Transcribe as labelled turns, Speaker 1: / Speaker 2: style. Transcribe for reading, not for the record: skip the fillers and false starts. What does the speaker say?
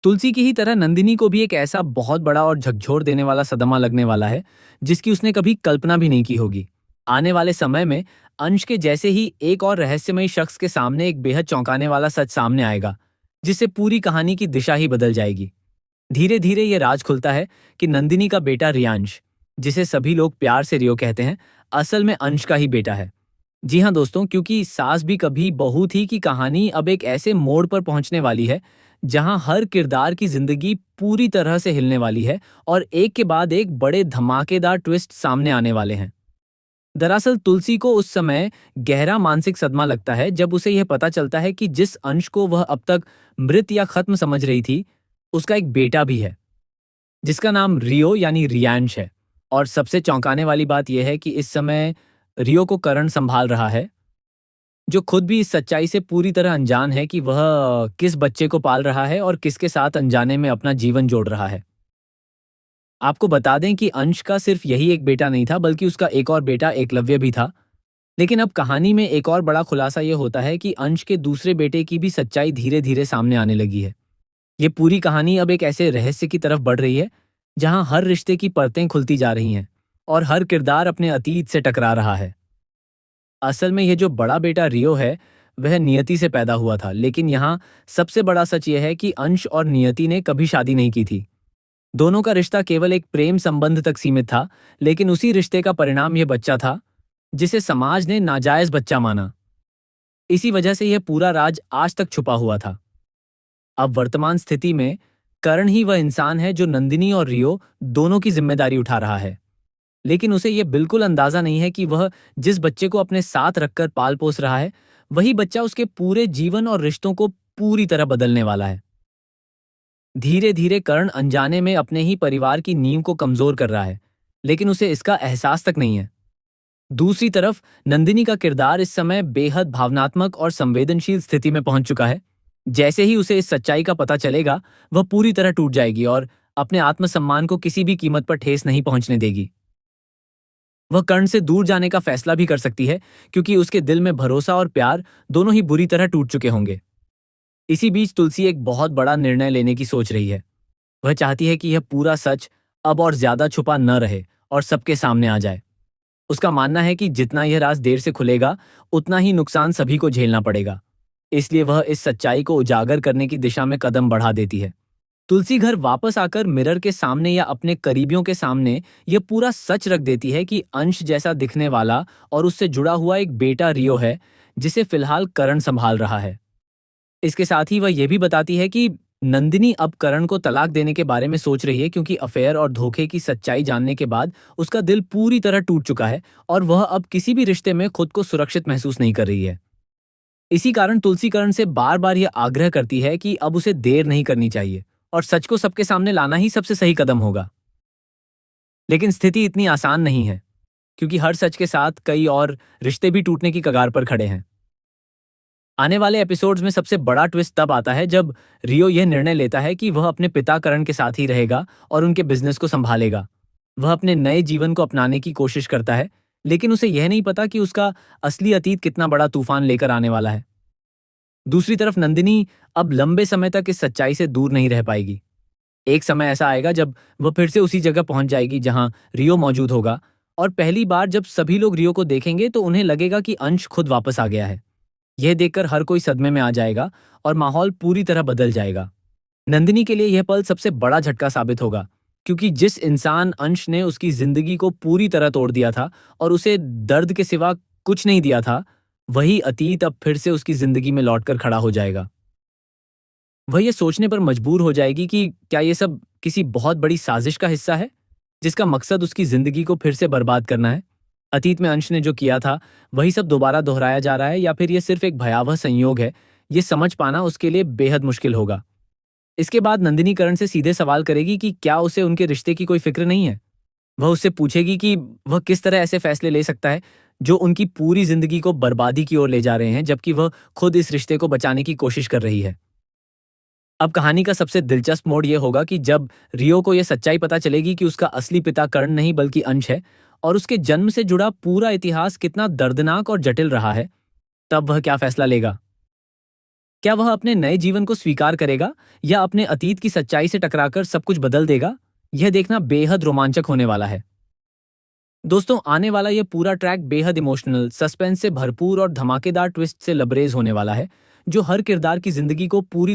Speaker 1: तुलसी की ही तरह नंदिनी को भी एक ऐसा बहुत बड़ा और झकझोर देने वाला सदमा लगने वाला है, जिसकी उसने कभी कल्पना भी नहीं की होगी। आने वाले समय में अंश के जैसे ही एक और रहस्यमयी शख्स के सामने एक बेहद चौंकाने वाला सच सामने आएगा, जिससे पूरी कहानी की दिशा ही बदल जाएगी। धीरे धीरे ये राज खुलता है कि नंदिनी का बेटा रियांश, जिसे सभी लोग प्यार से रियो कहते हैं, असल में अंश का ही बेटा है। जी हाँ दोस्तों, क्योंकि सास भी कभी बहू थी की कहानी अब एक ऐसे मोड़ पर पहुंचने वाली है जहां हर किरदार की जिंदगी पूरी तरह से हिलने वाली है और एक के बाद एक बड़े धमाकेदार ट्विस्ट सामने आने वाले हैं। दरअसल तुलसी को उस समय गहरा मानसिक सदमा लगता है जब उसे यह पता चलता है कि जिस अंश को वह अब तक मृत या खत्म समझ रही थी, उसका एक बेटा भी है, जिसका नाम रियो यानी रियांश है। और सबसे चौंकाने वाली बात यह है कि इस समय रियो को करण संभाल रहा है, जो खुद भी इस सच्चाई से पूरी तरह अनजान है कि वह किस बच्चे को पाल रहा है और किसके साथ अनजाने में अपना जीवन जोड़ रहा है। आपको बता दें कि अंश का सिर्फ यही एक बेटा नहीं था, बल्कि उसका एक और बेटा एकलव्य भी था। लेकिन अब कहानी में एक और बड़ा खुलासा यह होता है कि अंश के दूसरे बेटे की भी सच्चाई धीरे धीरे सामने आने लगी है। ये पूरी कहानी अब एक ऐसे रहस्य की तरफ बढ़ रही है जहां हर रिश्ते की परतें खुलती जा रही हैं और हर किरदार अपने अतीत से टकरा रहा है। असल में ये जो बड़ा बेटा रियो है, वह नियति से पैदा हुआ था, लेकिन यहाँ सबसे बड़ा सच यह है कि अंश और नियति ने कभी शादी नहीं की थी। दोनों का रिश्ता केवल एक प्रेम संबंध तक सीमित था, लेकिन उसी रिश्ते का परिणाम यह बच्चा था, जिसे समाज ने नाजायज बच्चा माना। इसी वजह से यह पूरा राज आज तक छुपा हुआ था। अब वर्तमान स्थिति में करण ही वह इंसान है जो नंदिनी और रियो दोनों की जिम्मेदारी उठा रहा है। लेकिन उसे यह बिल्कुल अंदाजा नहीं है कि वह जिस बच्चे को अपने साथ रखकर पाल पोस रहा है, वही बच्चा उसके पूरे जीवन और रिश्तों को पूरी तरह बदलने वाला है। धीरे धीरे कर्ण अनजाने में अपने ही परिवार की नींव को कमजोर कर रहा है, लेकिन उसे इसका एहसास तक नहीं है। दूसरी तरफ नंदिनी का किरदार इस समय बेहद भावनात्मक और संवेदनशील स्थिति में पहुंच चुका है। जैसे ही उसे इस सच्चाई का पता चलेगा, वह पूरी तरह टूट जाएगी और अपने आत्मसम्मान को किसी भी कीमत पर ठेस नहीं पहुंचने देगी। वह कर्ण से दूर जाने का फैसला भी कर सकती है, क्योंकि उसके दिल में भरोसा और प्यार दोनों ही बुरी तरह टूट चुके होंगे। इसी बीच तुलसी एक बहुत बड़ा निर्णय लेने की सोच रही है। वह चाहती है कि यह पूरा सच अब और ज्यादा छुपा न रहे और सबके सामने आ जाए। उसका मानना है कि जितना यह राज देर से खुलेगा, उतना ही नुकसान सभी को झेलना पड़ेगा। इसलिए वह इस सच्चाई को उजागर करने की दिशा में कदम बढ़ा देती है। तुलसी घर वापस आकर मिरर के सामने या अपने करीबियों के सामने यह पूरा सच रख देती है कि अंश जैसा दिखने वाला और उससे जुड़ा हुआ एक बेटा रियो है, जिसे फिलहाल करण संभाल रहा है। इसके साथ ही वह यह भी बताती है कि नंदिनी अब करण को तलाक देने के बारे में सोच रही है, क्योंकि अफेयर और धोखे की सच्चाई जानने के बाद उसका दिल पूरी तरह टूट चुका है और वह अब किसी भी रिश्ते में खुद को सुरक्षित महसूस नहीं कर रही है। इसी कारण तुलसी करण से बार बार यह आग्रह करती है कि अब उसे देर नहीं करनी चाहिए और सच को सबके सामने लाना ही सबसे सही कदम होगा। लेकिन स्थिति इतनी आसान नहीं है, क्योंकि हर सच के साथ कई और रिश्ते भी टूटने की कगार पर खड़े हैं। आने वाले एपिसोड्स में सबसे बड़ा ट्विस्ट तब आता है जब रियो यह निर्णय लेता है कि वह अपने पिता करण के साथ ही रहेगा और उनके बिजनेस को संभालेगा। वह अपने नए जीवन को अपनाने की कोशिश करता है, लेकिन उसे यह नहीं पता कि उसका असली अतीत कितना बड़ा तूफान लेकर आने वाला है। दूसरी तरफ नंदिनी अब लंबे समय तक इस सच्चाई से दूर नहीं रह पाएगी। एक समय ऐसा आएगा जब वह फिर से उसी जगह पहुंच जाएगी जहां रियो मौजूद होगा, और पहली बार जब सभी लोग रियो को देखेंगे तो उन्हें लगेगा कि अंश खुद वापस आ गया है। यह देखकर हर कोई सदमे में आ जाएगा और माहौल पूरी तरह बदल जाएगा। नंदिनी के लिए यह पल सबसे बड़ा झटका साबित होगा, क्योंकि जिस इंसान अंश ने उसकी जिंदगी को पूरी तरह तोड़ दिया था और उसे दर्द के सिवा कुछ नहीं दिया था, वही अतीत अब फिर से उसकी जिंदगी में लौटकर खड़ा हो जाएगा। वह ये सोचने पर मजबूर हो जाएगी कि क्या ये सब किसी बहुत बड़ी साजिश का हिस्सा है, जिसका मकसद उसकी जिंदगी को फिर से बर्बाद करना है। अतीत में अंश ने जो किया था वही सब दोबारा दोहराया जा रहा है, या फिर ये सिर्फ एक भयावह संयोग है। ये समझ पाना उसके लिए बेहद मुश्किल होगा। इसके बाद नंदिनी करण से सीधे सवाल करेगी कि क्या उसे उनके रिश्ते की कोई फिक्र नहीं है। वह उससे पूछेगी कि वह किस तरह ऐसे फैसले ले सकता है जो उनकी पूरी जिंदगी को बर्बादी की ओर ले जा रहे हैं, जबकि वह खुद इस रिश्ते को बचाने की कोशिश कर रही है। अब कहानी का सबसे दिलचस्प मोड़ यह होगा कि जब रियो को यह सच्चाई पता चलेगी कि उसका असली पिता कर्ण नहीं बल्कि अंश है, और उसके जन्म से जुड़ा पूरा इतिहास कितना दर्दनाक और जटिल रहा है, तब वह क्या फैसला लेगा। क्या वह अपने नए जीवन को स्वीकार करेगा या अपने अतीत की सच्चाई से टकराकर सब कुछ बदल देगा? यह देखना बेहद रोमांचक होने वाला है। दोस्तों, आने वाला यह पूरा ट्रैक बेहद इमोशनल, सस्पेंस से भरपूर और धमाकेदार ट्विस्ट से लबरेज होने वाला है, जो हर किरदार की जिंदगी को पूरी